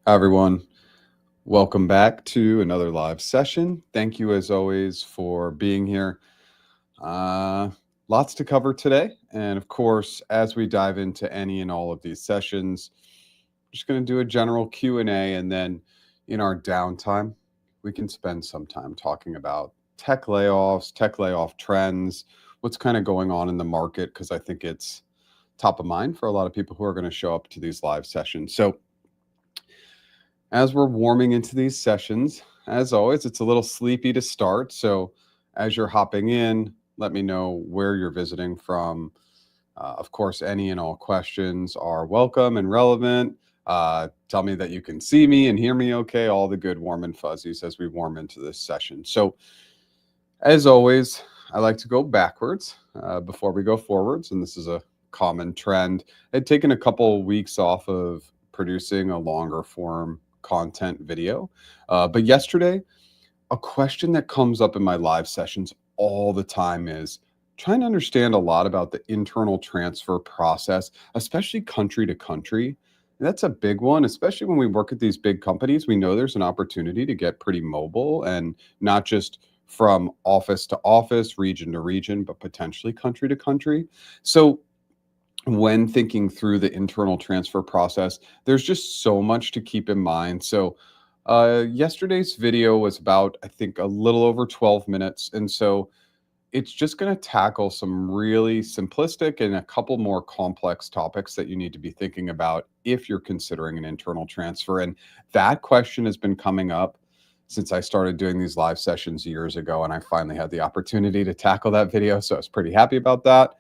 Hi, everyone. Welcome back to another live session. Thank you, as always, for being here. Uh, Lots to cover today. And of course, as we dive into any and all of these sessions, I'm just going to do a general Q&A, and then in our downtime, we can spend some time talking about tech layoffs, tech layoff trends, what's kind of going on in the market, because I think it's top of mind for a lot of people who are going to show up to these live sessions. So as we're warming into these sessions, as always, it's a little sleepy to start. So, as you're hopping in, let me know where you're visiting from. Of course, any and all questions are welcome and relevant. Tell me that you can see me and hear me okay, all the good warm and fuzzies as we warm into this session. So, as always, I like to go backwards before we go forwards, and this is a common trend. I'd taken a couple weeks off of producing a longer form content video, but yesterday, a question that comes up in my live sessions all the time is trying to understand a lot about the internal transfer process, especially country to country. That's a big one, especially when we work at these big companies. We know there's an opportunity to get pretty mobile and not just from office to office, region to region, but potentially country to country. So, when thinking through the internal transfer process, there's just so much to keep in mind. So, yesterday's video was about, I think, a little over 12 minutes. And so it's just going to tackle some really simplistic and a couple more complex topics that you need to be thinking about if you're considering an internal transfer. And that question has been coming up since I started doing these live sessions years ago. And I finally had the opportunity to tackle that video. So I was pretty happy about that.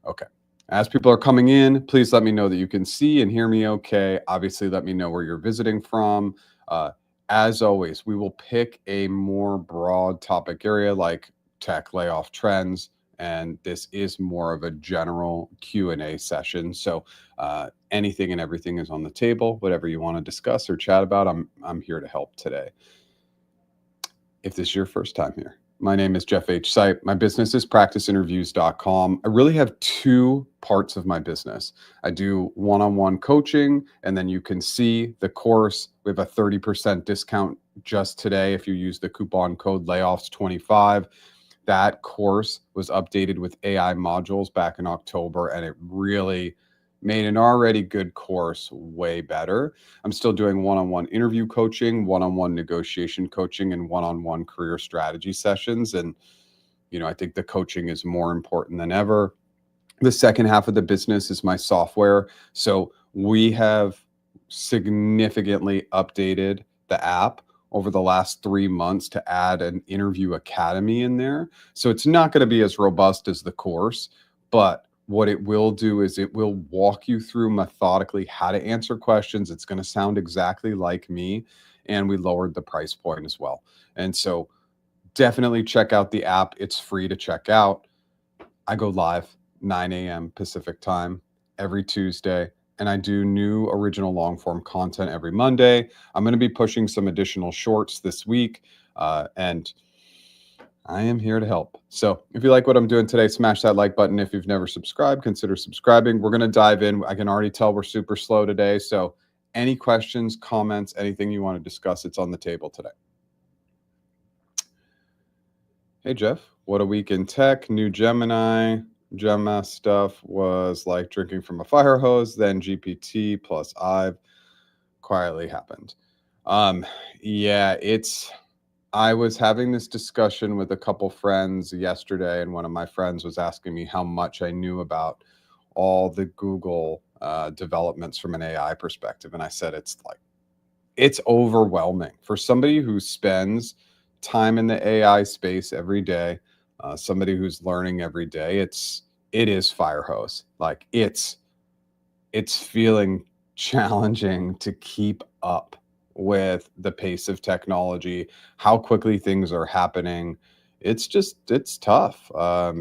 Okay. As people are coming in, please let me know that you can see and hear me okay. Obviously, let me know where you're visiting from. Uh, as always, we will pick a more broad topic area like tech layoff trends, and this is more of a general Q&A session. So anything and everything is on the table. Whatever you want to discuss or chat about, I'm here to help today. If this is your first time here, my name is Jeff H. Sipe. My business is practiceinterviews.com. I really have two parts of my business. I do one-on-one coaching, and then you can see the course. We have a 30% discount just today if you use the coupon code layoffs25. That course was updated with AI modules back in October, and it really made an already good course way better. I'm still doing one-on-one interview coaching, one-on-one negotiation coaching, and one-on-one career strategy sessions. And, I think the coaching is more important than ever. The second half of the business is my software. So we have significantly updated the app over the last 3 months to add an interview academy in there. So it's not going to be as robust as the course, but what it will do is it will walk you through methodically how to answer questions. It's going to sound exactly like me. And we lowered the price point as well. And so definitely check out the app. It's free to check out. I go live 9 a.m. Pacific time every Tuesday, and I do new original long form content every Monday. I'm going to be pushing some additional shorts this week, and I am here to help. So if you like what I'm doing today, smash that like button. If you've never subscribed, consider subscribing. We're going to dive in. I can already tell we're super slow today. So any questions, comments, anything you want to discuss, it's on the table today. Hey, Jeff, what a week in tech. New Gemma stuff was like drinking from a fire hose. Then GPT plus I've quietly happened. Yeah, I was having this discussion with a couple friends yesterday, and one of my friends was asking me how much I knew about all the Google developments from an AI perspective. And I said, it's overwhelming for somebody who spends time in the AI space every day, somebody who's learning every day. It is fire hose. Like it's feeling challenging to keep up with the pace of technology, how quickly things are happening. It's tough. I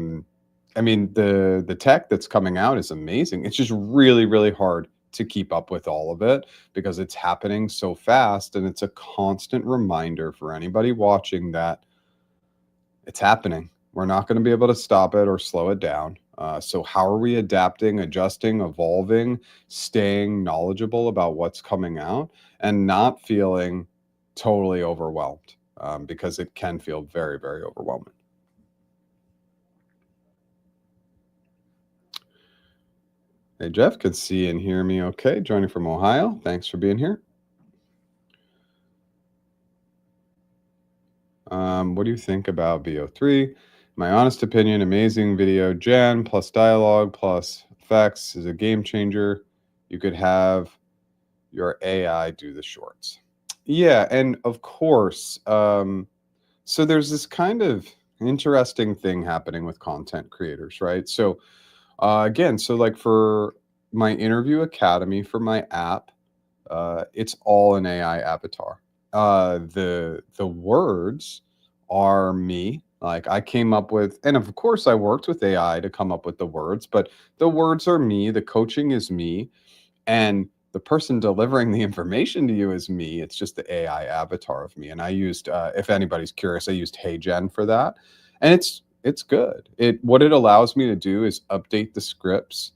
mean, the tech that's coming out is amazing. It's just really, really hard to keep up with all of it because it's happening so fast, and it's a constant reminder for anybody watching that it's happening. We're not going to be able to stop it or slow it down. So how are we adapting, adjusting, evolving, staying knowledgeable about what's coming out and not feeling totally overwhelmed, because it can feel very, very overwhelming. Hey, Jeff, can see and hear me okay. Joining from Ohio. Thanks for being here. What do you think about VO3? My honest opinion, amazing video gen plus dialogue plus effects is a game changer. You could have your AI do the shorts. Yeah, and of course, so there's this kind of interesting thing happening with content creators, right? So again, so like for my interview academy for my app, it's all an AI avatar. The words are me. Like I came up with, and of course I worked with AI to come up with the words, but the words are me. The coaching is me, and the person delivering the information to you is me. It's just the AI avatar of me. And I used, if anybody's curious, I used HeyGen for that, and it's good. What it allows me to do is update the scripts.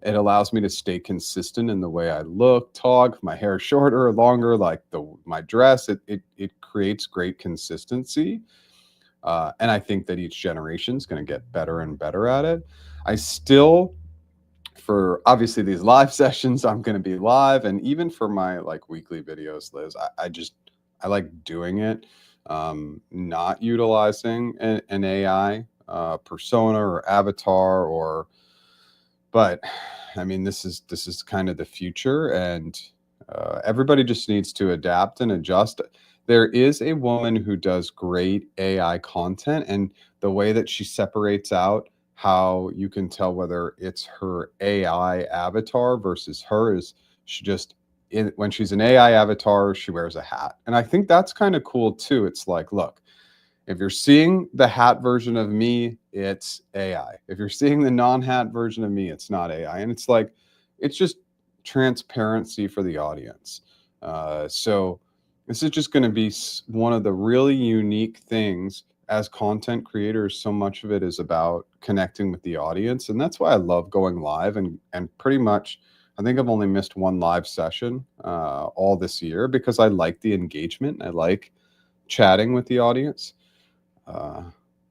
It allows me to stay consistent in the way I look, talk, if my hair is shorter or longer, like my dress. It creates great consistency, and I think that each generation is going to get better and better at it. I still, for obviously these live sessions, I'm going to be live, and even for my like weekly videos, Liz, I like doing it, not utilizing an AI persona or avatar, or but I mean this is kind of the future, and everybody just needs to adapt and adjust. There is a woman who does great AI content, and the way that she separates out how you can tell whether it's her AI avatar versus her is she just when she's an AI avatar, she wears a hat. And I think that's kind of cool too. It's like, look, if you're seeing the hat version of me, it's AI. If you're seeing the non-hat version of me, it's not AI. And it's like, it's just transparency for the audience. So this is just going to be one of the really unique things as content creators. So much of it is about connecting with the audience, and that's why I love going live. And pretty much, I think I've only missed one live session all this year because I like the engagement. I like chatting with the audience. Uh,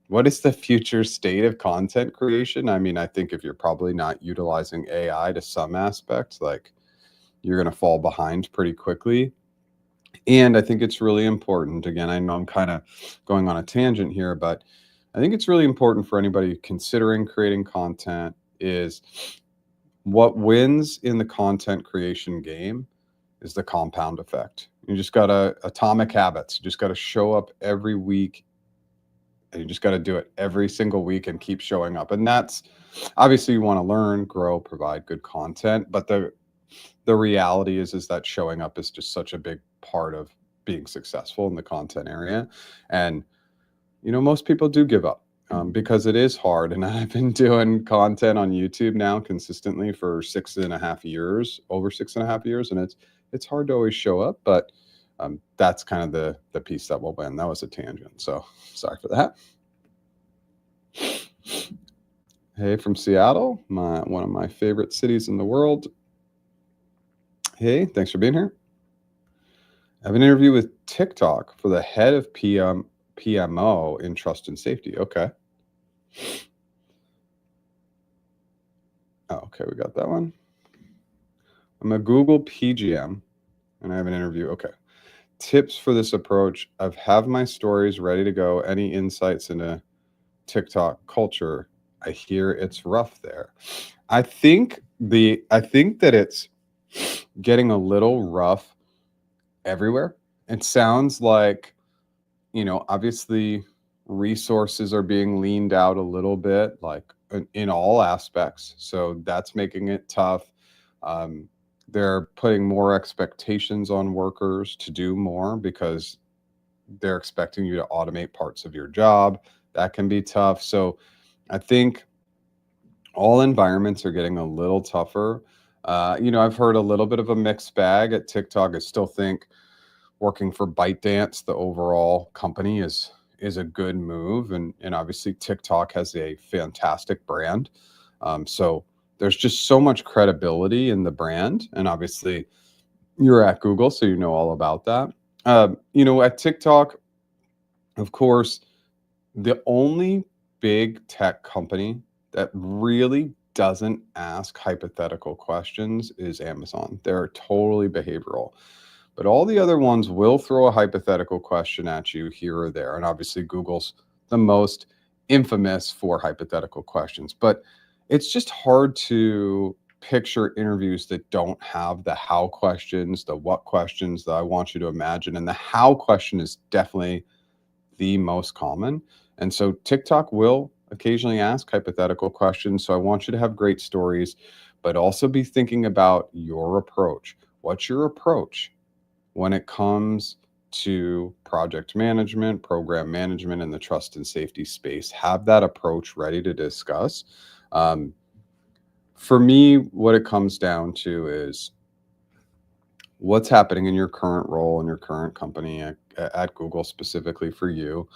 what is the future state of content creation? I mean, I think if you're probably not utilizing AI to some aspects, like you're going to fall behind pretty quickly. And I think it's really important. Again, I know I'm kind of going on a tangent here, but I think it's really important for anybody considering creating content is what wins in the content creation game is the compound effect. You just got to atomic habits. You just got to show up every week, and you just got to do it every single week and keep showing up. And that's obviously you want to learn, grow, provide good content, but the reality is that showing up is just such a big part of being successful in the content area. And most people do give up because it is hard. And I've been doing content on YouTube now consistently for 6.5 years, over 6.5 years, and it's hard to always show up, but that's kind of the piece that will win. That was a tangent, so sorry for that. Hey, from Seattle, one of my favorite cities in the world. Hey, thanks for being here. I have an interview with TikTok for the head of PMO in trust and safety. Okay. Oh, okay, we got that one. I'm a Google PGM, and I have an interview. Okay. Tips for this approach. I have my stories ready to go. Any insights into TikTok culture? I hear it's rough there. I think that it's getting a little rough everywhere. It sounds like, obviously resources are being leaned out a little bit, like in all aspects. So that's making it tough. They're putting more expectations on workers to do more because they're expecting you to automate parts of your job. That can be tough. So I think all environments are getting a little tougher. I've heard a little bit of a mixed bag at TikTok. I still think working for ByteDance, the overall company, is a good move, and obviously TikTok has a fantastic brand. So there's just so much credibility in the brand. And obviously, you're at Google, so you know all about that. At TikTok, of course, the only big tech company that really doesn't ask hypothetical questions is Amazon. They're totally behavioral. But all the other ones will throw a hypothetical question at you here or there. And obviously, Google's the most infamous for hypothetical questions. But it's just hard to picture interviews that don't have the how questions, the what questions that I want you to imagine. And the how question is definitely the most common. And so TikTok will occasionally ask hypothetical questions. So I want you to have great stories, but also be thinking about your approach. What's your approach when it comes to project management, program management, and the trust and safety space? Have that approach ready to discuss. Um, for me, what it comes down to is what's happening in your current role in your current company at Google, specifically for you.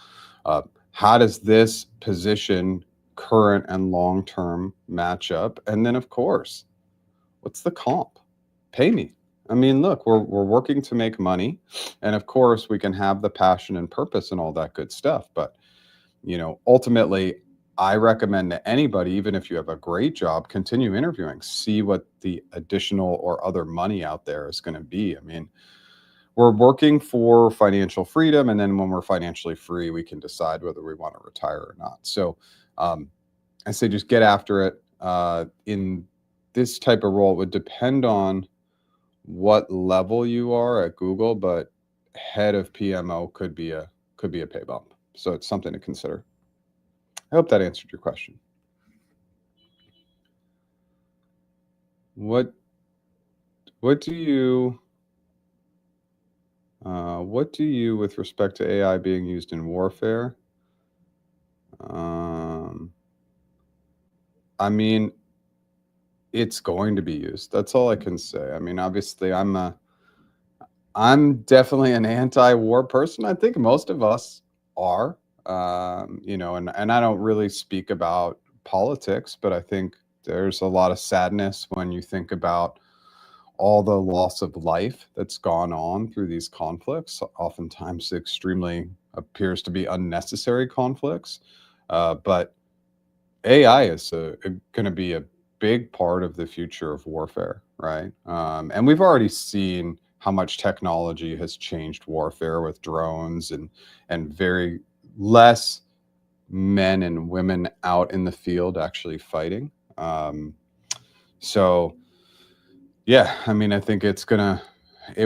How does this position current and long term match up? And then, of course, what's the comp? Pay me. I mean, look, we're working to make money, and of course, we can have the passion and purpose and all that good stuff. But ultimately, I recommend to anybody, even if you have a great job, continue interviewing, see what the additional or other money out there is going to be. I mean, we're working for financial freedom, and then when we're financially free, we can decide whether we want to retire or not. So I say just get after it. In this type of role, it would depend on what level you are at Google, but head of PMO could be a pay bump. So it's something to consider. I hope that answered your question. What what do you with respect to AI being used in warfare? Um, I mean, it's going to be used. That's all I can say. I mean, obviously, I'm definitely an anti-war person. I think most of us are. And I don't really speak about politics, but I think there's a lot of sadness when you think about all the loss of life that's gone on through these conflicts, oftentimes extremely appears to be unnecessary conflicts. But AI is going to be a big part of the future of warfare, right? And we've already seen how much technology has changed warfare with drones and very less men and women out in the field actually fighting. So yeah, I mean, I think it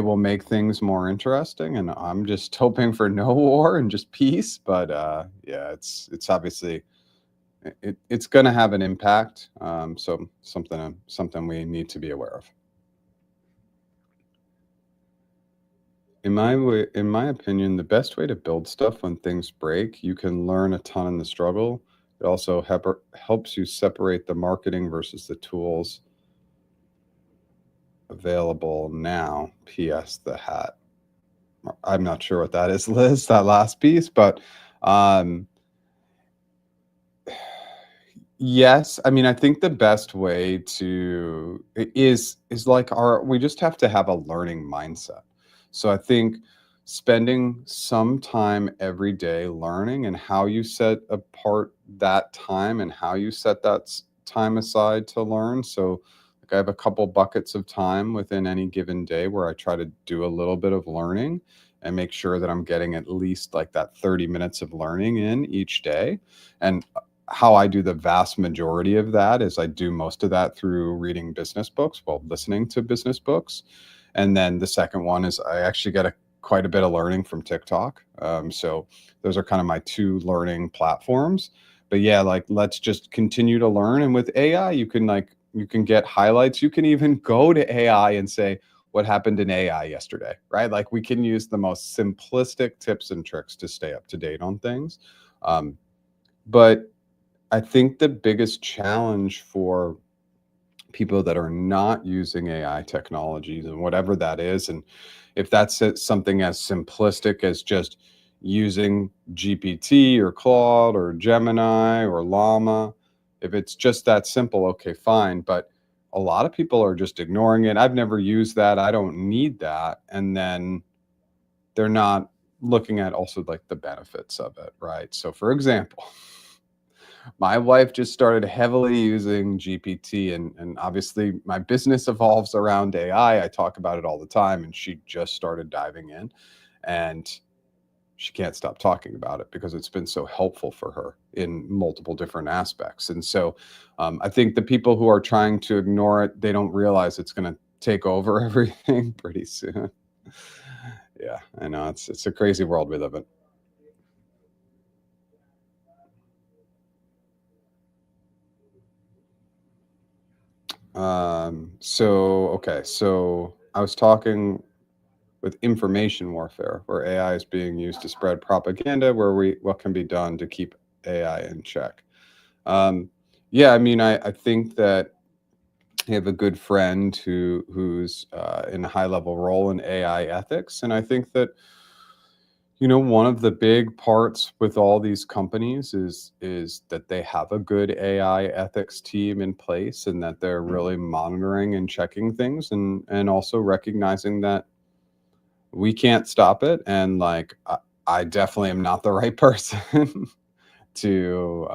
will make things more interesting, and I'm just hoping for no war and just peace. But yeah, it's obviously it's going to have an impact. So something we need to be aware of. In my opinion, the best way to build stuff when things break, you can learn a ton in the struggle. It also helps you separate the marketing versus the tools available now. P.S. The hat. I'm not sure what that is, Liz, that last piece, but um, yes. I mean, I think the best way is like we just have to have a learning mindset. So I think spending some time every day learning and how you set apart that time and how you set that time aside to learn. So like I have a couple buckets of time within any given day where I try to do a little bit of learning and make sure that I'm getting at least like that 30 minutes of learning in each day. And how I do the vast majority of that is I do most of that through reading business books, well, listening to business books. And then the second one is I actually get quite a bit of learning from TikTok. So those are kind of my two learning platforms. But yeah, like let's just continue to learn. And with AI, you can get highlights. You can even go to AI and say, what happened in AI yesterday, right? Like we can use the most simplistic tips and tricks to stay up to date on things. But I think the biggest challenge for people that are not using AI technologies and whatever that is, and if that's something as simplistic as just using GPT or Claude or Gemini or Llama, If it's just that simple, okay, fine. But a lot of people are just ignoring it. I've never used that. I don't need that. And then they're not looking at also like the benefits of it, right? So, for example, my wife just started heavily using GPT, and obviously my business evolves around AI. I talk about it all the time, and she just started diving in, and she can't stop talking about it because it's been so helpful for her in multiple different aspects. And so I think the people who are trying to ignore it, they don't realize it's going to take over everything pretty soon. Yeah, I know it's a crazy world we live in. So I was talking with information warfare, where AI is being used to spread propaganda, where we what can be done to keep AI in check. Um, yeah, I mean, I think that I have a good friend who's in a high level role in AI ethics, and I think that one of the big parts with all these companies is that they have a good AI ethics team in place, and that they're really monitoring and checking things, and also recognizing that we can't stop it, and like I definitely am not the right person to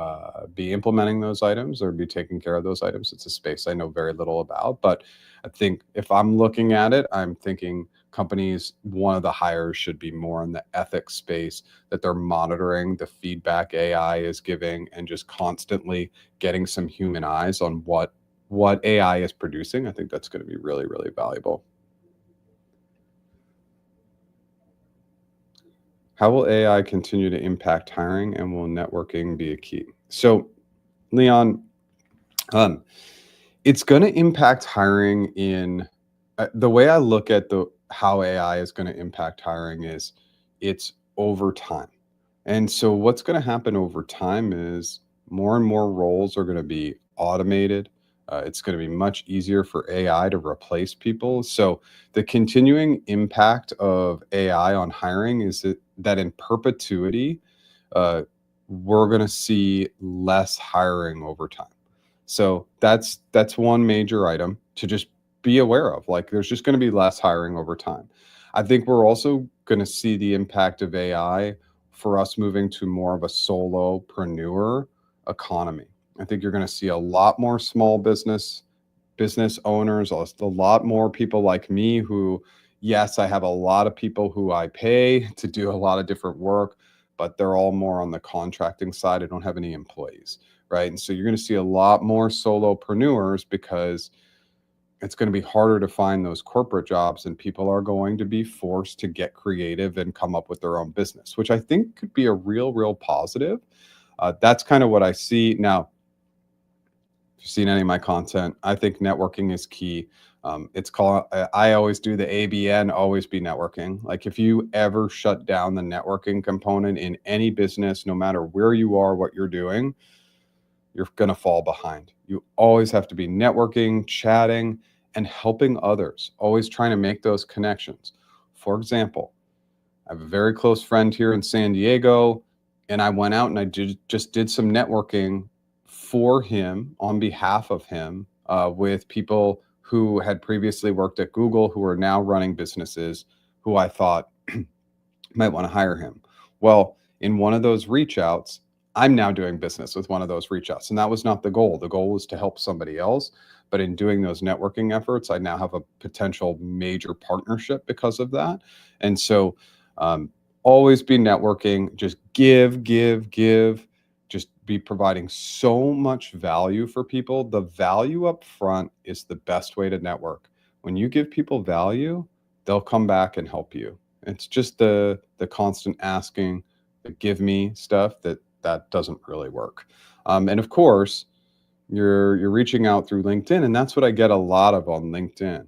be implementing those items or be taking care of those items. It's a space I know very little about, but I think if I'm looking at it, I'm thinking companies, one of the hires should be more in the ethics space, that they're monitoring the feedback AI is giving and just constantly getting some human eyes on what AI is producing. I think that's going to be really, really valuable. How will AI continue to impact hiring, and will networking be a key? So, Leon, um, it's going to impact hiring in the way I look at the how AI is going to impact hiring is it's over time. And so what's going to happen over time is more and more roles are going to be automated. It's going to be much easier for AI to replace people. So the continuing impact of AI on hiring is that in perpetuity, uh, we're going to see less hiring over time. So that's one major item to just be aware of. Like there's just going to be less hiring over time. I think we're also going to see the impact of AI for us moving to more of a solopreneur economy. I think you're going to see a lot more small business owners, a lot more people like me who, yes, I have a lot of people who I pay to do a lot of different work, but they're all more on the contracting side. I don't have any employees, right? And so you're going to see a lot more solopreneurs because it's going to be harder to find those corporate jobs, and people are going to be forced to get creative and come up with their own business, which I think could be a real positive. That's kind of what I see now. If you've seen any of my content, I think networking is key. It's called, I always do the ABN, always be networking. Like if you ever shut down the networking component in any business, no matter where you are, what you're doing, you're going to fall behind. You always have to be networking, chatting, and helping others, always trying to make those connections. For example, I have a very close friend here in San Diego, and I went out and just did some networking for him on behalf of him with people who had previously worked at Google, who are now running businesses, who I thought might want to hire him. Well, in one of those reach outs, I'm now doing business with one of those reach outs. And that was not the goal. The goal was to help somebody else. But in doing those networking efforts, I now have a potential major partnership because of that. And so, um, always be networking, just give, just be providing so much value for people. The value up front is the best way to network. When you give people value, they'll come back and help you. It's just the constant asking, the give me stuff that doesn't really work. And of course, you're reaching out through LinkedIn, and that's what I get a lot of on LinkedIn.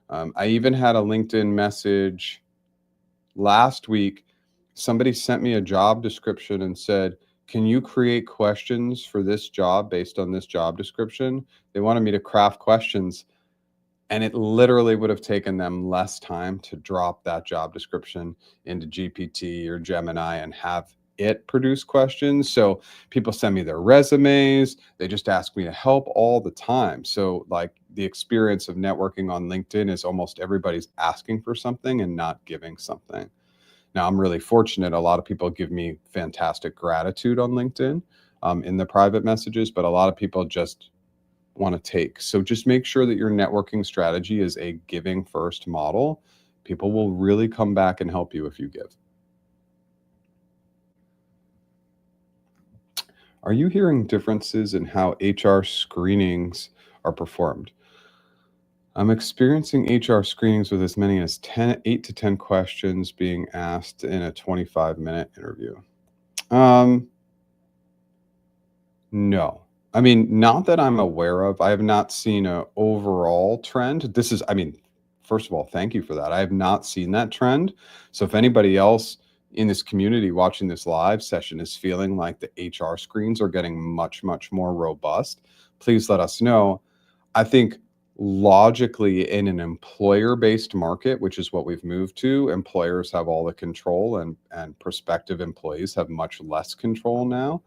I even had a LinkedIn message last week. Somebody sent me a job description and said, "Can you create questions for this job based on this job description?" They wanted me to craft questions, and it literally would have taken them less time to drop that job description into GPT or Gemini and have it produce questions. So people send me their resumes. They just ask me to help all the time. So like the experience of networking on LinkedIn is almost everybody's asking for something and not giving something. Now, I'm really fortunate. A lot of people give me fantastic gratitude on LinkedIn in the private messages, but a lot of people just want to take. So just make sure that your networking strategy is a giving first model. People will really come back and help you if you give. Are you hearing differences in how HR screenings are performed? I'm experiencing HR screenings with as many as 8 to 10 questions being asked in a 25-minute interview. Um, No. I mean, not that I'm aware of. I have not seen a overall trend. First of all, thank you for that. I have not seen that trend. So if anybody else in this community watching this live session is feeling like the HR screens are getting much, much more robust, please let us know. I think logically in an employer-based market, which is what we've moved to, employers have all the control and prospective employees have much less control now.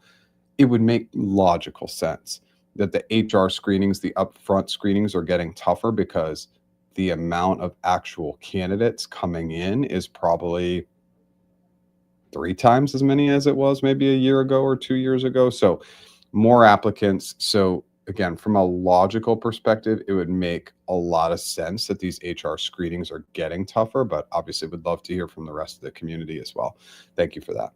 It would make logical sense that the HR screenings, the upfront screenings are getting tougher because the amount of actual candidates coming in is probably 3 times as many as it was maybe a year ago or 2 years ago. So more applicants. So again, from a logical perspective, it would make a lot of sense that these HR screenings are getting tougher, but obviously would love to hear from the rest of the community as well. Thank you for that.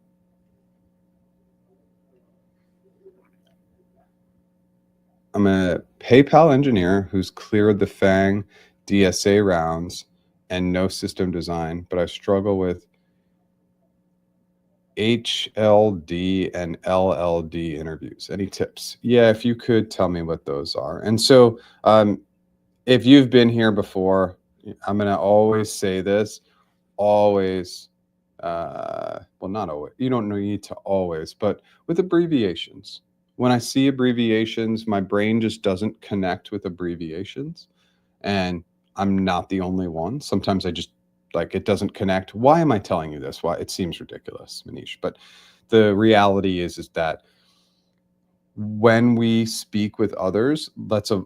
I'm a PayPal engineer who's cleared the FANG DSA rounds and no system design, but I struggle with HLD and LLD interviews. Any tips? Yeah, if you could tell me what those are. And so, if you've been here before, I'm going to always say this, always, well, not always, you don't need to always, but with abbreviations. When I see abbreviations, my brain just doesn't connect with abbreviations. And I'm not the only one. Sometimes I just like it doesn't connect. Why am I telling you this? Why it seems ridiculous, Manish. But the reality is that when we speak with others,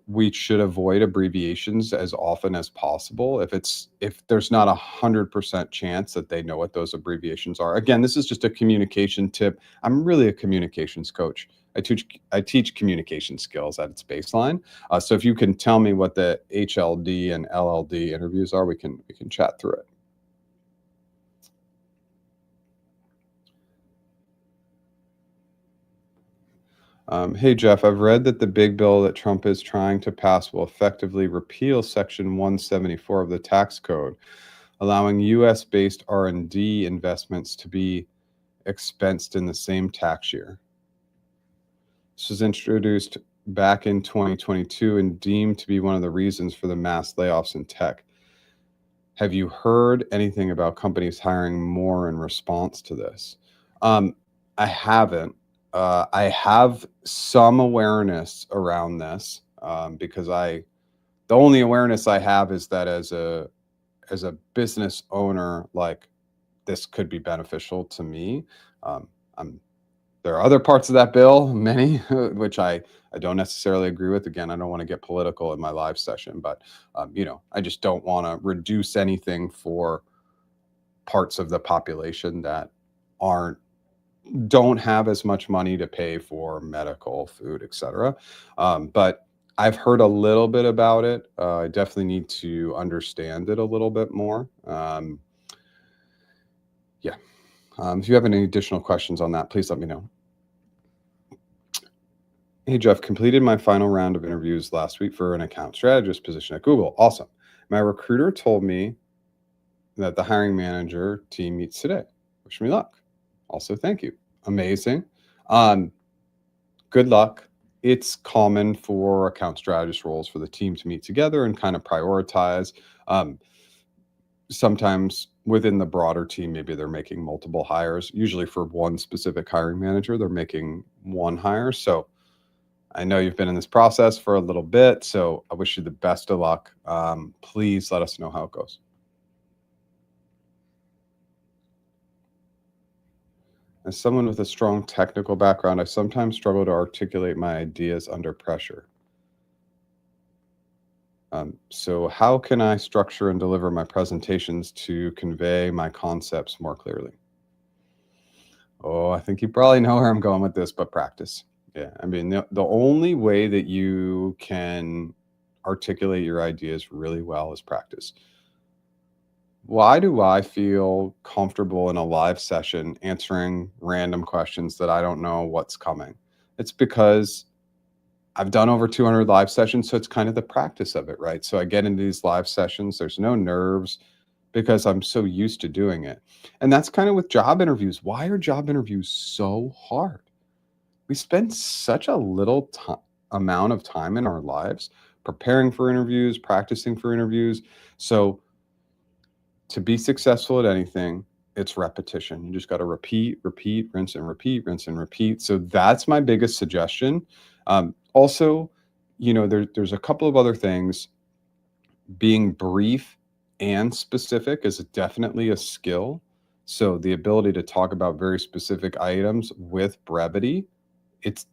we should avoid abbreviations as often as possible. If there's not 100% chance that they know what those abbreviations are. Again, this is just a communication tip. I'm really a communications coach. I teach communication skills at its baseline. So if you can tell me what the HLD and LLD interviews are, we can chat through it. Hey, Jeff, I've read that the big bill that Trump is trying to pass will effectively repeal Section 174 of the tax code, allowing U.S.-based R&D investments to be expensed in the same tax year. This was introduced back in 2022 and deemed to be one of the reasons for the mass layoffs in tech. Have you heard anything about companies hiring more in response to this? I haven't. I have some awareness around this because the only awareness I have is that as a business owner, like this could be beneficial to me. I'm There are other parts of that bill, many, which I don't necessarily agree with. Again, I don't want to get political in my live session, but I just don't want to reduce anything for parts of the population that aren't don't have as much money to pay for medical, food, etc. But I've heard a little bit about it. I definitely need to understand it a little bit more. Yeah. If you have any additional questions on that, please let me know. Hey, Jeff, completed my final round of interviews last week for an account strategist position at Google. Awesome. My recruiter told me that the hiring manager team meets today. Wish me luck. Also, thank you. Amazing. Good luck. It's common for account strategist roles for the team to meet together and kind of prioritize. Sometimes within the broader team, maybe they're making multiple hires. Usually for one specific hiring manager, they're making one hire. So I know you've been in this process for a little bit, so I wish you the best of luck. Please let us know how it goes. As someone with a strong technical background, I sometimes struggle to articulate my ideas under pressure. So, how can I structure and deliver my presentations to convey my concepts more clearly? Oh, I think you probably know where I'm going with this, but practice. Yeah. I mean, the only way that you can articulate your ideas really well is practice. Why do I feel comfortable in a live session answering random questions that I don't know what's coming? It's because I've done over 200 live sessions, so it's kind of the practice of it, right? So I get into these live sessions, there's no nerves because I'm so used to doing it. And that's kind of with job interviews. Why are job interviews so hard? We spend such a little amount of time in our lives preparing for interviews, practicing for interviews. So to be successful at anything, it's repetition. You just got to repeat, repeat, rinse and repeat, rinse and repeat. So that's my biggest suggestion. Also, there's a couple of other things. Being brief and specific is definitely a skill. So the ability to talk about very specific items with brevity,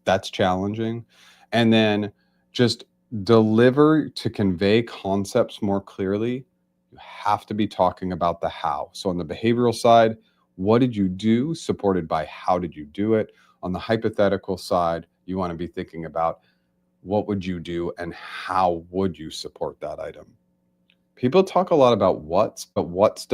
that's challenging. And then just deliver to convey concepts more clearly. You have to be talking about the how. So on the behavioral side, what did you do, supported by how did you do it? On the hypothetical side, you want to be thinking about what would you do and how would you support that item. People talk a lot about what's, but what's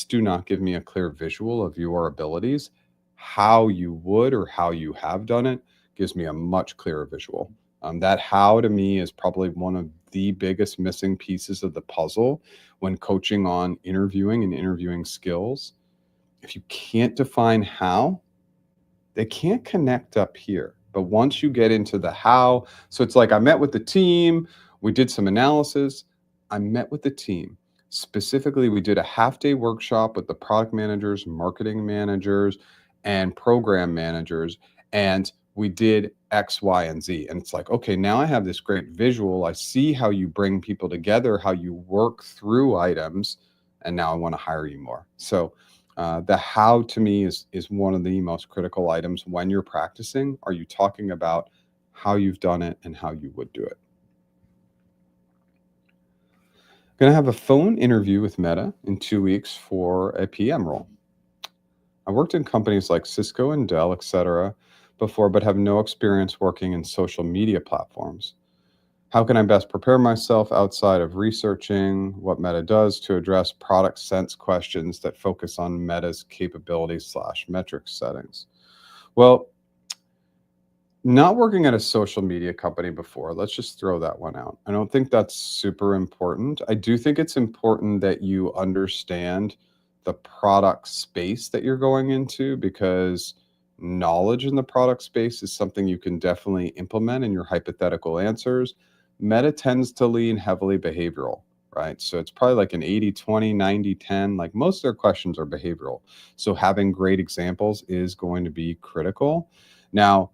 do not give me a clear visual of your abilities. How you would or how you have done it gives me a much clearer visual. That how to me is probably one of the biggest missing pieces of the puzzle when coaching on interviewing and interviewing skills. If you can't define how, they can't connect up here. But once you get into the how, so it's like I met with the team, we did some analysis. I met with the team. Specifically, we did a half-day workshop with the product managers, marketing managers, and program managers. And we did X, Y, and Z. And it's like, okay, now I have this great visual. I see how you bring people together, how you work through items, and now I want to hire you more. So the how to me is one of the most critical items when you're practicing. Are you talking about how you've done it and how you would do it? Going to have a phone interview with Meta in 2 weeks for a PM role. I worked in companies like Cisco and Dell, etc., before, but have no experience working in social media platforms. How can I best prepare myself outside of researching what Meta does to address product sense questions that focus on Meta's capabilities / metrics settings? Well, not working at a social media company before, let's just throw that one out. I don't think that's super important. I do think it's important that you understand the product space that you're going into, because knowledge in the product space is something you can definitely implement in your hypothetical answers. Meta tends to lean heavily behavioral, right? So it's probably like an 80-20, 90-10. Like most of their questions are behavioral. So having great examples is going to be critical. Now,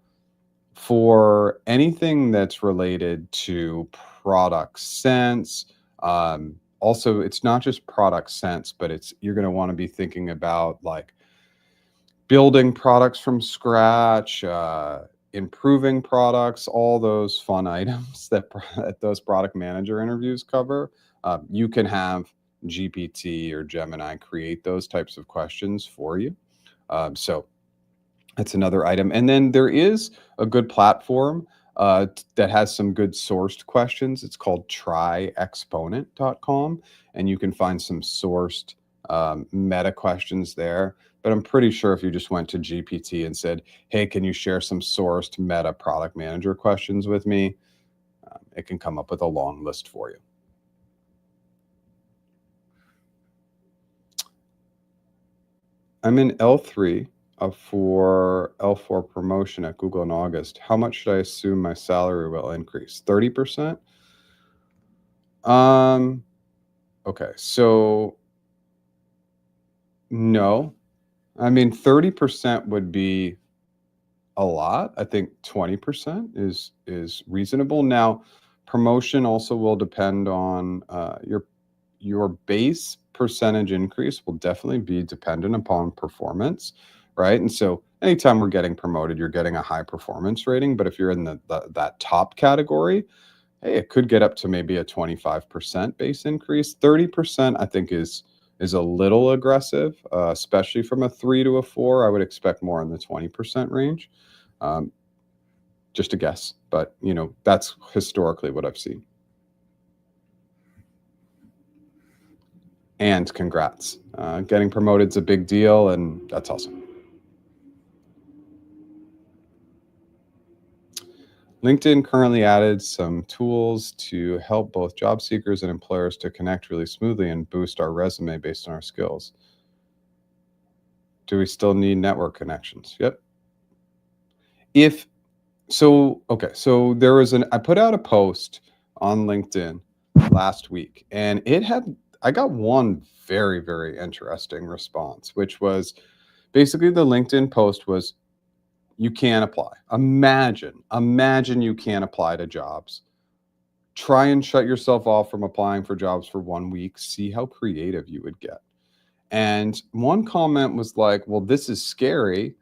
for anything that's related to product sense, also it's not just product sense, but you're going to want to be thinking about like building products from scratch, improving products, all those fun items that those product manager interviews cover. You can have GPT or Gemini create those types of questions for you. So that's another item. And then there is a good platform that has some good sourced questions. It's called tryexponent.com, and you can find some sourced meta questions there. But I'm pretty sure if you just went to GPT and said, hey, can you share some sourced meta product manager questions with me? It can come up with a long list for you. I'm in L3 for L4 promotion at Google in August. How much should I assume my salary will increase? 30%? Okay, so no. I mean, 30% would be a lot. I think 20% is reasonable. Now, promotion also will depend on your base percentage increase will definitely be dependent upon performance, right? And so anytime we're getting promoted, you're getting a high performance rating. But if you're in that top category, hey, it could get up to maybe a 25% base increase. 30%, I think, is a little aggressive, especially from a 3 to a 4. I would expect more in the 20% range. Just a guess, but that's historically what I've seen. And congrats. Getting promoted is a big deal, and that's awesome. LinkedIn currently added some tools to help both job seekers and employers to connect really smoothly and boost our resume based on our skills. Do we still need network connections? Yep. So there was I put out a post on LinkedIn last week, and I got one very, very interesting response, which was basically the LinkedIn post was, you can't apply. Imagine you can't apply to jobs. Try and shut yourself off from applying for jobs for 1 week. See how creative you would get. And one comment was like, well, this is scary.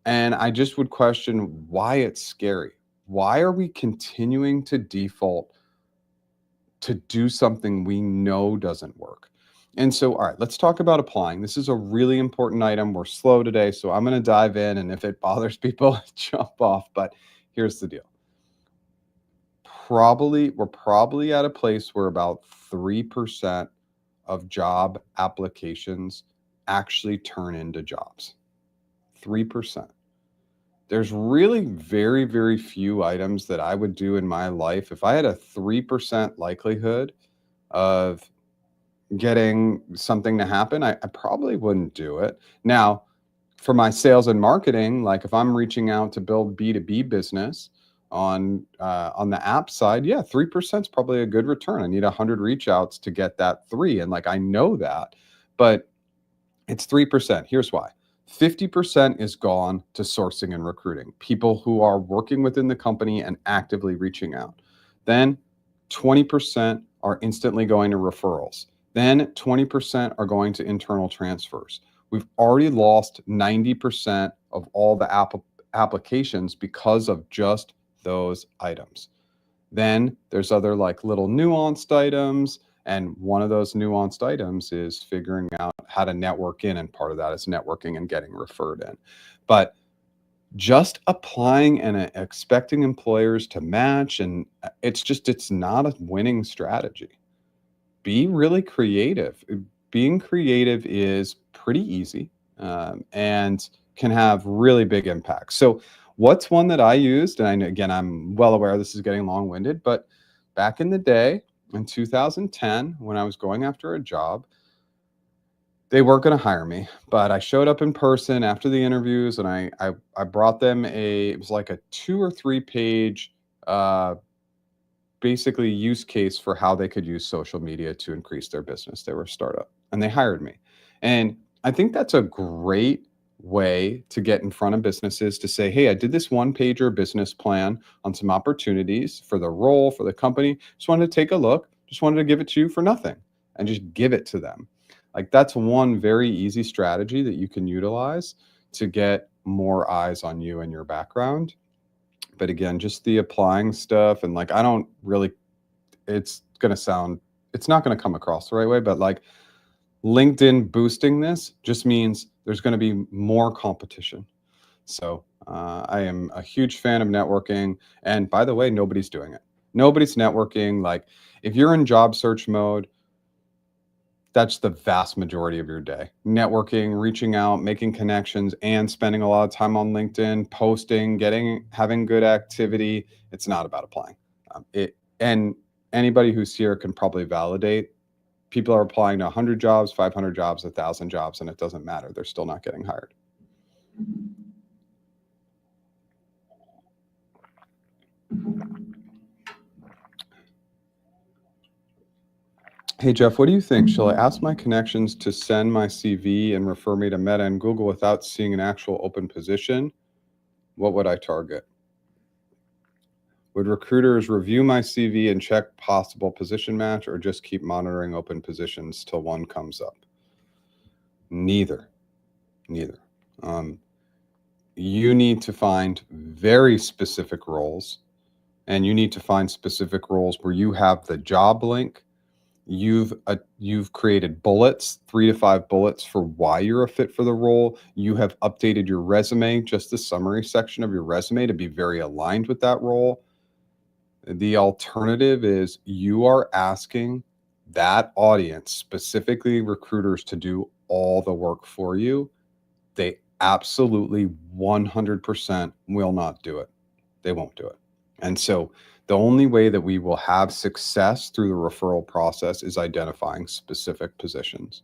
And I just would question why it's scary. Why are we continuing to default to do something we know doesn't work? And so, all right, let's talk about applying. This is a really important item. We're slow today, so I'm going to dive in. And if it bothers people, jump off. But here's the deal. We're probably at a place where about 3% of job applications actually turn into jobs. 3%. There's really very, very few items that I would do in my life. If I had a 3% likelihood of getting something to happen, I probably wouldn't do it. Now, for my sales and marketing, like if I'm reaching out to build B2B business on the app side, yeah, 3% is probably a good return. I need 100 reach outs to get that 3. And like, I know that, but it's 3%. Here's why. 50% is gone to sourcing and recruiting, people who are working within the company and actively reaching out. Then 20% are instantly going to referrals. Then 20% are going to internal transfers. We've already lost 90% of all the applications because of just those items. Then there's other like little nuanced items. And one of those nuanced items is figuring out how to network in. And part of that is networking and getting referred in. But just applying and expecting employers to match, and it's not a winning strategy. Be really creative. Being creative is pretty easy and can have really big impacts. So what's one that I used, and again, I'm well aware this is getting long-winded, but back in the day, in 2010, when I was going after a job, they weren't going to hire me, but I showed up in person after the interviews, and I brought them it was like a 2 or 3 page basically use case for how they could use social media to increase their business. They were a startup, and they hired me. And I think that's a great way to get in front of businesses to say, hey, I did this 1-pager business plan on some opportunities for the role, for the company. Just wanted to take a look. Just wanted to give it to you for nothing and just give it to them. Like, that's one very easy strategy that you can utilize to get more eyes on you and your background. But again, just the applying stuff, and like, I don't really, it's not going to come across the right way, but like LinkedIn boosting this just means there's going to be more competition. So I am a huge fan of networking. And by the way, nobody's doing it. Nobody's networking. Like, if you're in job search mode, that's the vast majority of your day. Networking, reaching out, making connections, and spending a lot of time on LinkedIn, posting, having good activity. It's not about applying. And anybody who's here can probably validate. People are applying to 100 jobs, 500 jobs, 1,000 jobs, and it doesn't matter. They're still not getting hired. Hey, Jeff, what do you think? Shall I ask my connections to send my CV and refer me to Meta and Google without seeing an actual open position? What would I target? Would recruiters review my CV and check possible position match, or just keep monitoring open positions till one comes up? Neither. you need to find very specific roles, and you need to find specific roles where you have the job link. You've created bullets, 3 to 5 bullets for why you're a fit for the role. You have updated your resume, just the summary section of your resume, to be very aligned with that role. The alternative is you are asking that audience, specifically recruiters, to do all the work for you. They absolutely 100% will not do it. They won't do it. And so the only way that we will have success through the referral process is identifying specific positions.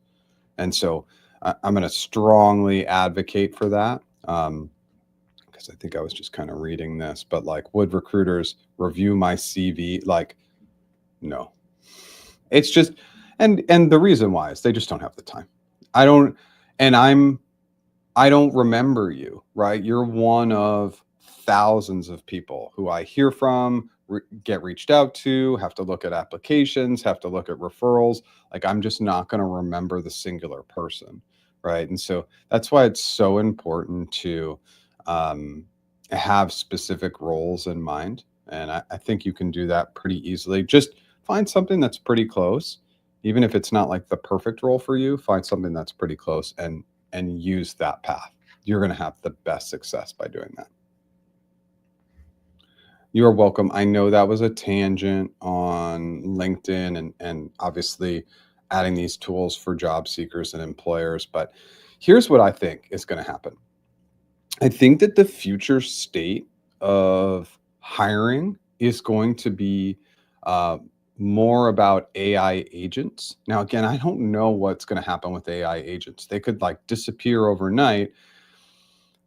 And so I'm going to strongly advocate for that. Because I think I was just kind of reading this, but like, would recruiters review my CV? Like, no. It's just, and the reason why is they just don't have the time. I don't, and I don't remember you, right? You're one of thousands of people who I hear from, get reached out to, have to look at applications, have to look at referrals. Like, I'm just not going to remember the singular person, right? And so that's why it's so important to have specific roles in mind. And I think you can do that pretty easily. Just find something that's pretty close. Even if it's not like the perfect role for you, find something that's pretty close and use that path. You're going to have the best success by doing that. You are welcome. I know that was a tangent on LinkedIn and obviously adding these tools for job seekers and employers, but here's what I think is going to happen. I think that the future state of hiring is going to be more about AI agents. Now, again, I don't know what's going to happen with AI agents. They could like disappear overnight.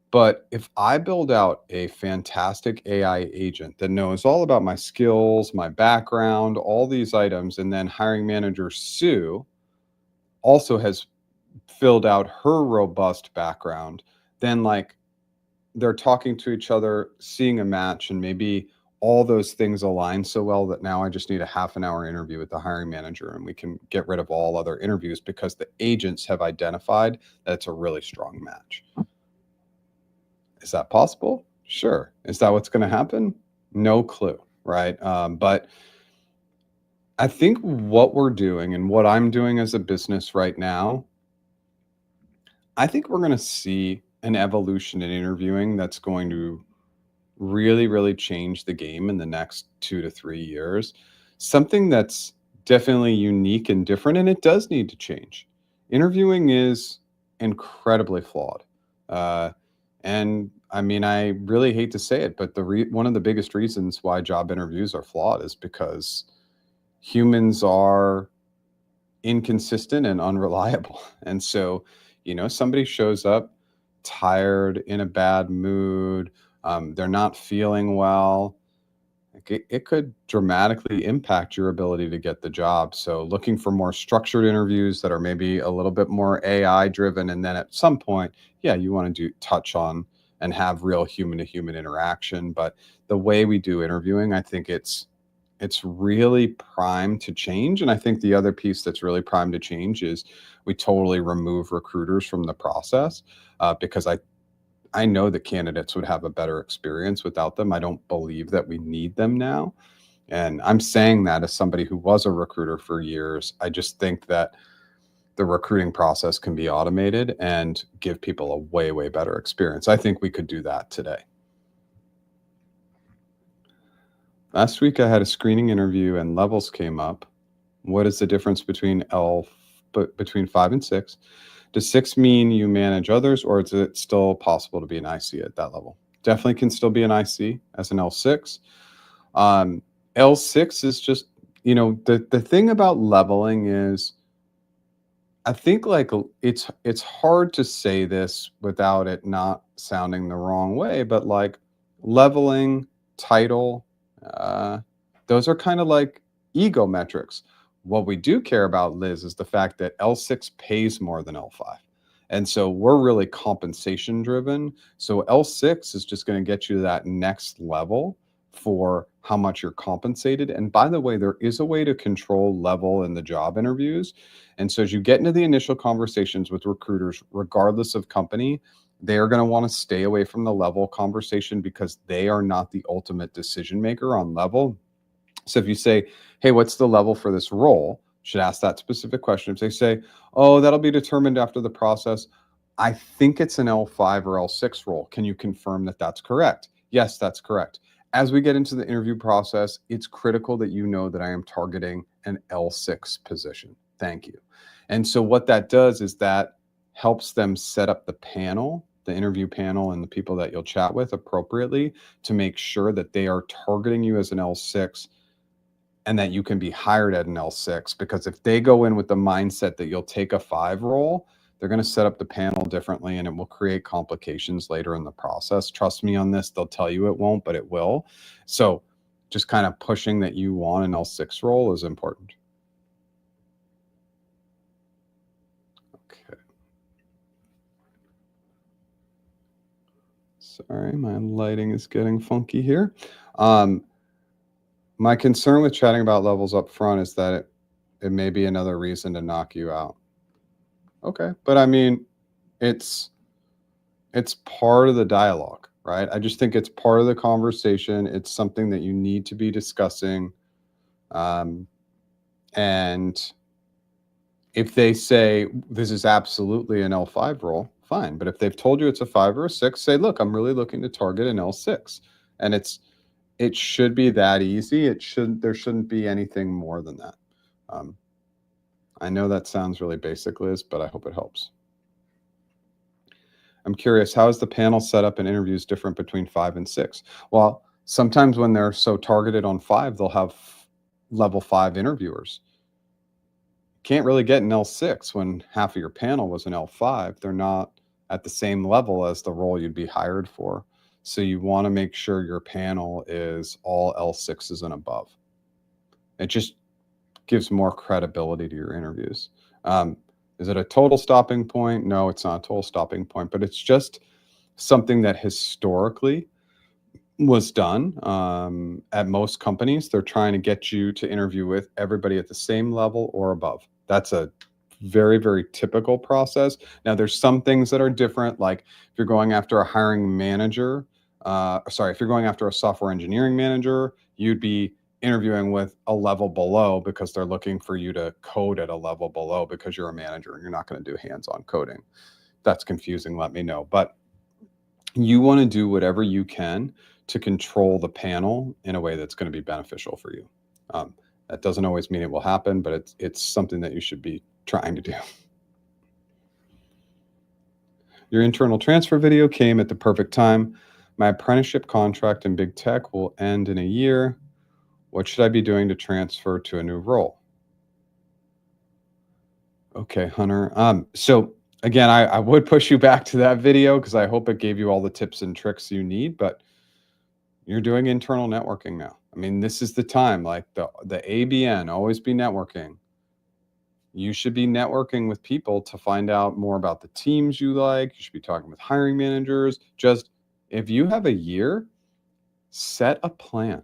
But if I build out a fantastic AI agent that knows all about my skills, my background, all these items, and then hiring manager Sue also has filled out her robust background, then like they're talking to each other, seeing a match, and maybe all those things align so well that now I just need a half an hour interview with the hiring manager and we can get rid of all other interviews because the agents have identified that it's a really strong match. Is that possible? Sure. Is that what's going to happen? No clue, right? But I think what we're doing and what I'm doing as a business right now, I think we're going to see an evolution in interviewing that's going to really, really change the game in the next 2 to 3 years. Something that's definitely unique and different, and it does need to change. Interviewing is incredibly flawed. And I mean, I really hate to say it, but one of the biggest reasons why job interviews are flawed is because humans are inconsistent and unreliable. And so, somebody shows up tired, in a bad mood, they're not feeling well. Like, it could dramatically impact your ability to get the job. So looking for more structured interviews that are maybe a little bit more AI driven. And then at some point, yeah, you want to touch on and have real human to human interaction. But the way we do interviewing, I think it's really primed to change. And I think the other piece that's really primed to change is we totally remove recruiters from the process, because I know that candidates would have a better experience without them. I don't believe that we need them now. And I'm saying that as somebody who was a recruiter for years. I just think that the recruiting process can be automated and give people a way, way better experience. I think we could do that today. Last week I had a screening interview and levels came up. What is the difference between 5 and 6? Does 6 mean you manage others, or is it still possible to be an IC at that level? Definitely can still be an IC as an L6. L6 is just, the thing about leveling is, I think like it's hard to say this without it not sounding the wrong way, but like leveling, title, those are kind of like ego metrics. What we do care about, Liz, is the fact that L6 pays more than L5. And so we're really compensation driven. So L6 is just going to get you to that next level for how much you're compensated. And by the way, there is a way to control level in the job interviews. And so as you get into the initial conversations with recruiters, regardless of company, they are going to want to stay away from the level conversation because they are not the ultimate decision maker on level. So if you say, hey, what's the level for this role? You should ask that specific question. If they say, oh, that'll be determined after the process, I think it's an L5 or L6 role. Can you confirm that that's correct? Yes, that's correct. As we get into the interview process, it's critical that you know that I am targeting an L6 position. Thank you. And so what that does is that helps them set up the panel, the interview panel, and the people that you'll chat with appropriately to make sure that they are targeting you as an L6 and that you can be hired at an L6. Because if they go in with the mindset that you'll take a 5 role, they're going to set up the panel differently and it will create complications later in the process. Trust me on this. They'll tell you it won't, but it will. So just kind of pushing that you want an L6 role is important. Okay. Sorry, my lighting is getting funky here. My concern with chatting about levels up front is that it may be another reason to knock you out. Okay. But I mean, it's part of the dialogue, right? I just think it's part of the conversation. It's something that you need to be discussing. And if they say this is absolutely an L5 role, fine. But if they've told you it's a 5 or a 6, say, look, I'm really looking to target an L6. And it should be that easy. There shouldn't be anything more than that. I know that sounds really basic, Liz, but I hope it helps. I'm curious, how is the panel set up in interviews different between 5 and 6? Well, sometimes when they're so targeted on 5, they'll have level 5 interviewers. Can't really get an L6 when half of your panel was an L5. They're not at the same level as the role you'd be hired for. So you want to make sure your panel is all L6s and above. It just gives more credibility to your interviews. Is it a total stopping point? No, it's not a total stopping point, but it's just something that historically was done at most companies. They're trying to get you to interview with everybody at the same level or above. That's a very, very typical process. Now, there's some things that are different, like if you're going after a hiring manager, if you're going after a software engineering manager, you'd be interviewing with a level below because they're looking for you to code at a level below because you're a manager and you're not going to do hands-on coding. That's confusing, let me know. But you want to do whatever you can to control the panel in a way that's going to be beneficial for you. That doesn't always mean it will happen, but it's something that you should be trying to do. Your internal transfer video came at the perfect time. My apprenticeship contract in big tech will end in a year. What should I be doing to transfer to a new role? Okay, Hunter. So again, I would push you back to that video because I hope it gave you all the tips and tricks you need, but you're doing internal networking now. I mean, this is the time, like the ABN, always be networking. You should be networking with people to find out more about the teams you like. You should be talking with hiring managers. Just if you have a year, set a plan.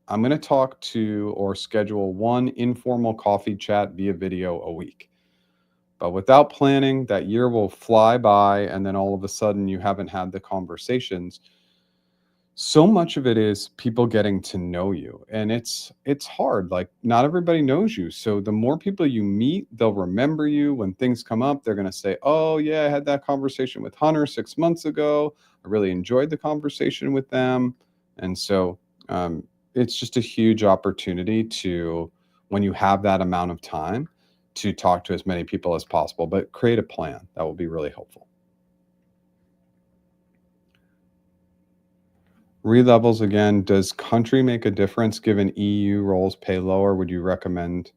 I'm going to talk to or schedule one informal coffee chat via video a week. But without planning, that year will fly by, and then all of a sudden you haven't had the conversations. So much of it is people getting to know you, and it's hard. Like, not everybody knows you. So the more people you meet, they'll remember you. When things come up, they're going to say, oh yeah, I had that conversation with Hunter 6 months ago. I really enjoyed the conversation with them. And so it's just a huge opportunity to, when you have that amount of time, to talk to as many people as possible, but create a plan. That will be really helpful. Relevels again, does country make a difference given EU roles pay lower? Would you recommend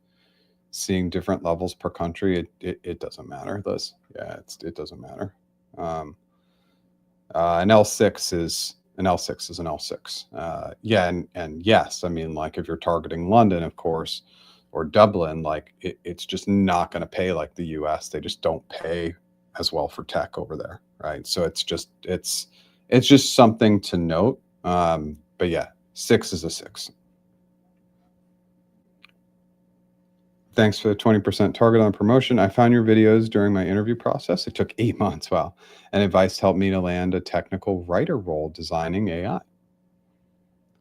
seeing different levels per country? It doesn't matter, Liz. Yeah, it doesn't matter. An L6 is an L6 is an L6. Yeah, and yes, I mean, like if you're targeting London, of course, or Dublin, like it's just not going to pay like the US. They just don't pay as well for tech over there, right? So it's just something to note. But yeah, 6 is a 6. Thanks for the 20% target on promotion. I found your videos during my interview process. It took 8 months. Wow. And advice helped me to land a technical writer role designing AI.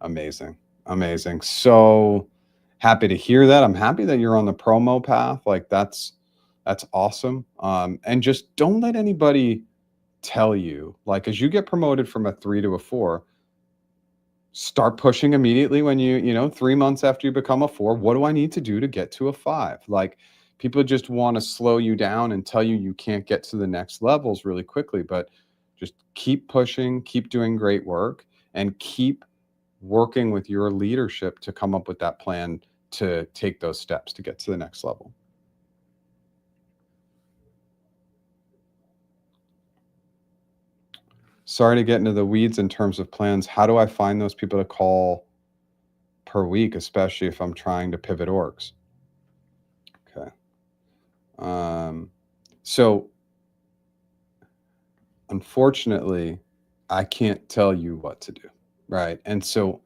Amazing. Amazing. So happy to hear that. I'm happy that you're on the promo path. Like that's awesome. And just don't let anybody tell you, like, as you get promoted from a 3 to a 4, start pushing immediately when you 3 months after you become a 4. What do I need to do to get to a 5? Like, people just want to slow you down and tell you you can't get to the next levels really quickly, but just keep pushing, keep doing great work, and keep working with your leadership to come up with that plan to take those steps to get to the next level. Sorry to get into the weeds in terms of plans. How do I find those people to call per week, especially if I'm trying to pivot orgs? Okay. So unfortunately, I can't tell you what to do, right? And so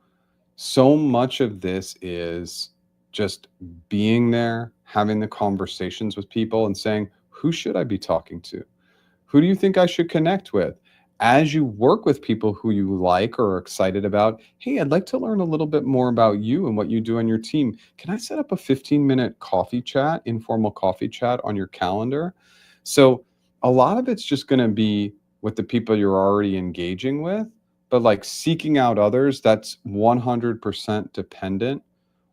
much of this is just being there, having the conversations with people and saying, who should I be talking to? Who do you think I should connect with? As you work with people who you like or are excited about, hey, I'd like to learn a little bit more about you and what you do on your team. Can I set up a 15-minute coffee chat, informal coffee chat on your calendar? So a lot of it's just going to be with the people you're already engaging with, but like seeking out others, that's 100% dependent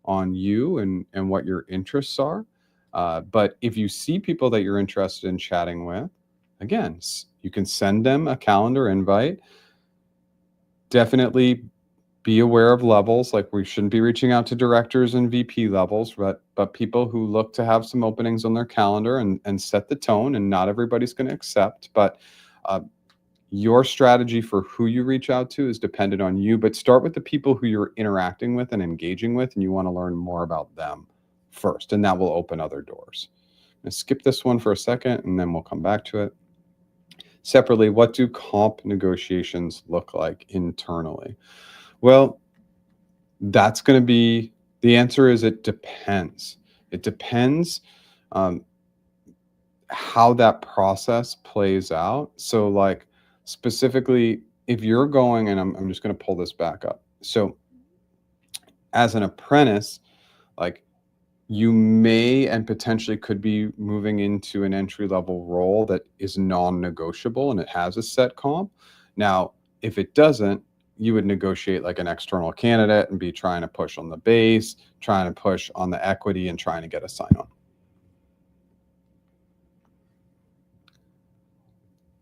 on you and what your interests are. But if you see people that you're interested in chatting with, again, you can send them a calendar invite. Definitely be aware of levels. Like, we shouldn't be reaching out to directors and VP levels, but people who look to have some openings on their calendar and set the tone. And not everybody's going to accept, but your strategy for who you reach out to is dependent on you. But start with the people who you're interacting with and engaging with, and you want to learn more about them first, and that will open other doors. I'm going to skip this one for a second, and then we'll come back to it. Separately, what do comp negotiations look like internally? Well, that's going to be, the answer is it depends. It depends how that process plays out. So like, specifically, if you're going, and I'm just going to pull this back up. So as an apprentice, like, you may and potentially could be moving into an entry level role that is non-negotiable and it has a set comp. Now, if it doesn't, you would negotiate like an external candidate and be trying to push on the base, trying to push on the equity, and trying to get a sign-on.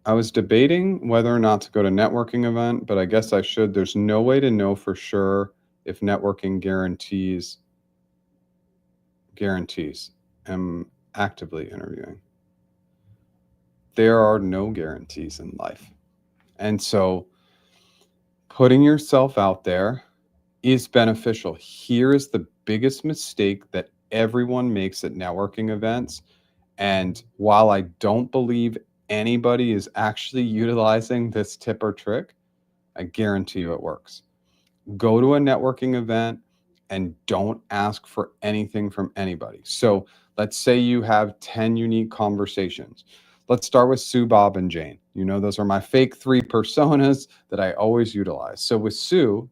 I was debating whether or not to go to networking event, but I guess I should. There's no way to know for sure if networking guarantees. I'm actively interviewing. There are no guarantees in life. And so putting yourself out there is beneficial. Here is the biggest mistake that everyone makes at networking events. And while I don't believe anybody is actually utilizing this tip or trick, I guarantee you it works. Go to a networking event and don't ask for anything from anybody. So let's say you have 10 unique conversations. Let's start with Sue, Bob, and Jane. Those are my fake 3 personas that I always utilize. So with Sue,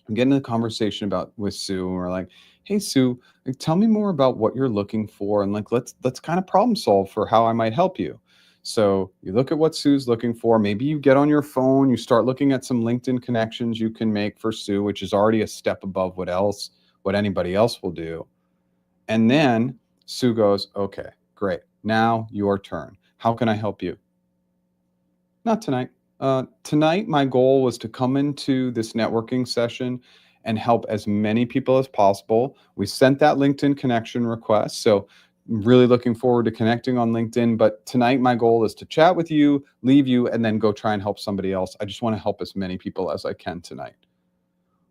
I'm getting a conversation with Sue, and we're like, hey, Sue, like, tell me more about what you're looking for. And like, let's kind of problem solve for how I might help you. So you look at what Sue's looking for. Maybe you get on your phone, you start looking at some LinkedIn connections you can make for Sue, which is already a step above what anybody else will do. And then Sue goes, okay, great. Now your turn. How can I help you? Not tonight. Tonight, my goal was to come into this networking session and help as many people as possible. We sent that LinkedIn connection request. So I'm really looking forward to connecting on LinkedIn. But tonight, my goal is to chat with you, leave you, and then go try and help somebody else. I just want to help as many people as I can tonight.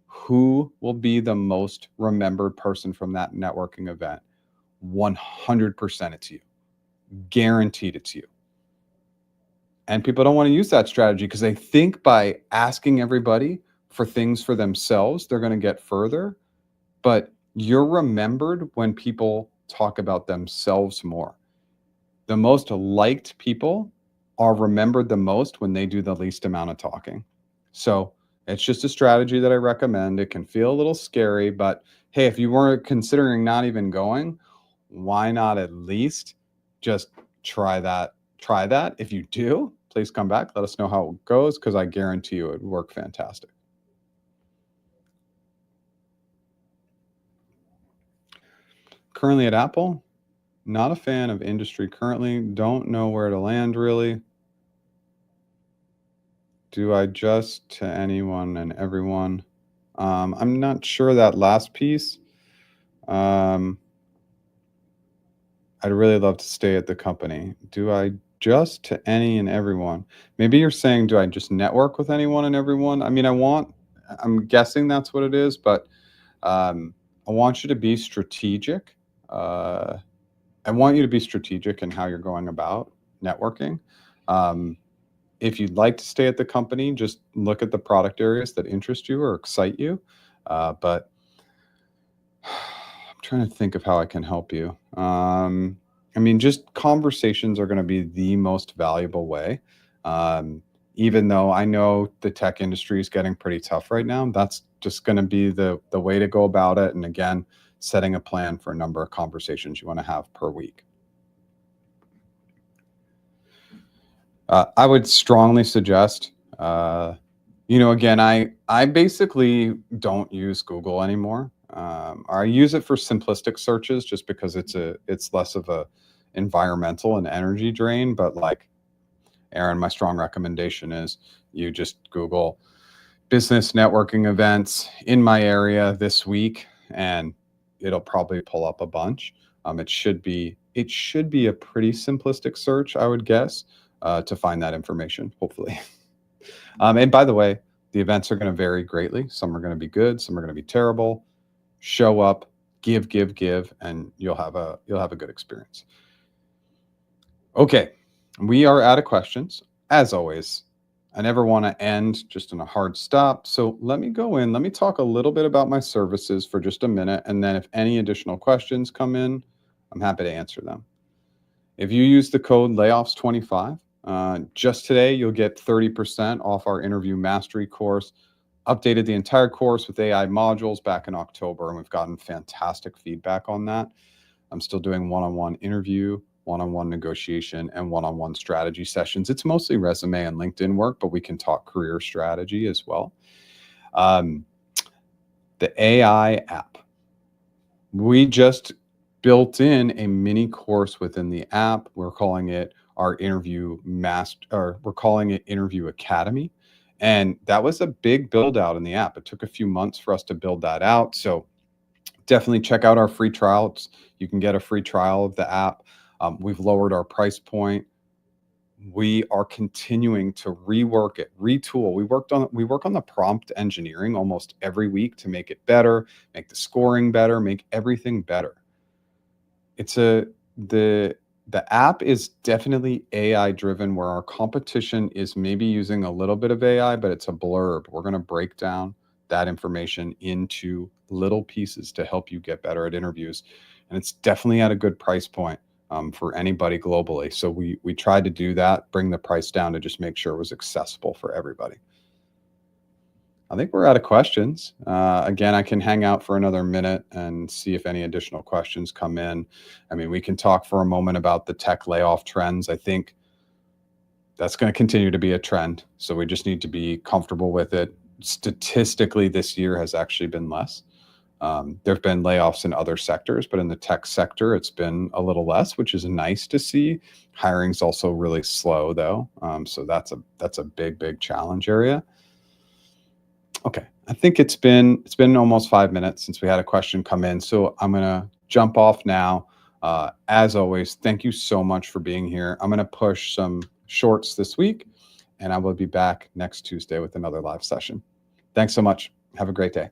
Who will be the most remembered person from that networking event? 100% it's you. Guaranteed it's you. And people don't want to use that strategy because they think by asking everybody for things for themselves, they're going to get further. But you're remembered when people talk about themselves more. The most liked people are remembered the most when they do the least amount of talking. So it's just a strategy that I recommend. It can feel a little scary, but hey, if you weren't considering not even going, why not at least just try that? Try that. If you do, please come back. Let us know how it goes, because I guarantee you it would work fantastic. Currently at Apple, not a fan of industry currently. Don't know where to land really. Do I just to anyone and everyone? I'm not sure that last piece. I'd really love to stay at the company. Do I just to any and everyone? Maybe you're saying, do I just network with anyone and everyone? I mean, I'm guessing that's what it is, but I want you to be strategic. I want you to be strategic in how you're going about networking. If you'd like to stay at the company, just look at the product areas that interest you or excite you. But I'm trying to think of how I can help you. I mean, just conversations are going to be the most valuable way. Even though I know the tech industry is getting pretty tough right now, that's just going to be the way to go about it. And again, setting a plan for a number of conversations you want to have per week. I would strongly suggest, again, I basically don't use Google anymore. I use it for simplistic searches just because it's less of a environmental and energy drain. But like Aaron, my strong recommendation is you just Google business networking events in my area this week, and it'll probably pull up a bunch. It should be a pretty simplistic search, I would guess, to find that information, hopefully. And by the way, the events are going to vary greatly. Some are going to be good, some are going to be terrible. Show up, give, and you'll have a good experience. Okay, we are out of questions. As always, I never want to end just in a hard stop. So let me go in. Let me talk a little bit about my services for just a minute. And then if any additional questions come in, I'm happy to answer them. If you use the code layoffs25, just today, you'll get 30% off our interview mastery course. Updated the entire course with AI modules back in October, and we've gotten fantastic feedback on that. I'm still doing one-on-one interview, one-on-one negotiation, and one-on-one strategy sessions. It's mostly resume and LinkedIn work, but we can talk career strategy as well. The AI app. We just built in a mini course within the app. We're calling it our interview we're calling it Interview Academy. And that was a big build out in the app. It took a few months for us to build that out. So definitely check out our free trial. You can get a free trial of the app. We've lowered our price point. We are continuing to rework it, retool. We work on the prompt engineering almost every week to make it better, make the scoring better, make everything better. The app is definitely AI driven, where our competition is maybe using a little bit of AI, but it's a blurb. We're going to break down that information into little pieces to help you get better at interviews. And it's definitely at a good price point for anybody globally. So we tried to do that, bring the price down to just make sure it was accessible for everybody. I think we're out of questions. Again, I can hang out for another minute and see if any additional questions come in. I mean, we can talk for a moment about the tech layoff trends. I think that's going to continue to be a trend. So we just need to be comfortable with it. Statistically, this year has actually been less. There have been layoffs in other sectors, but in the tech sector, it's been a little less, which is nice to see. Hiring's also really slow, though. So that's a big challenge area. Okay, I think it's been almost 5 minutes since we had a question come in, so I'm gonna jump off now. As always, thank you so much for being here. I'm gonna push some shorts this week, and I will be back next Tuesday with another live session. Thanks so much. Have a great day.